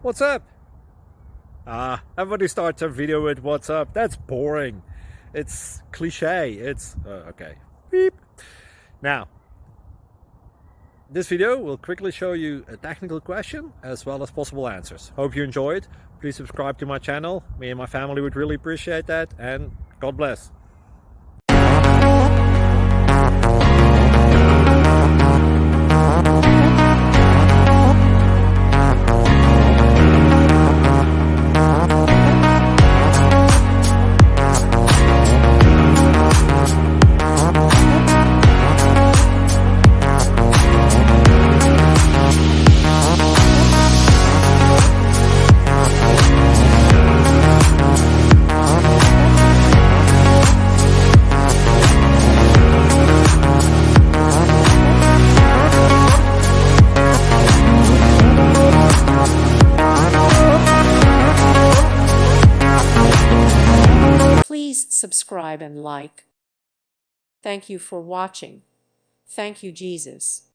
What's up? Everybody starts a video with what's up. That's boring. It's cliche. It's okay. Beep. Now, this video will quickly show you a technical question as well as possible answers. Hope you enjoy it. Please subscribe to my channel. Me and my family would really appreciate that, and God bless. Please subscribe and like. Thank you for watching. Thank you, Jesus.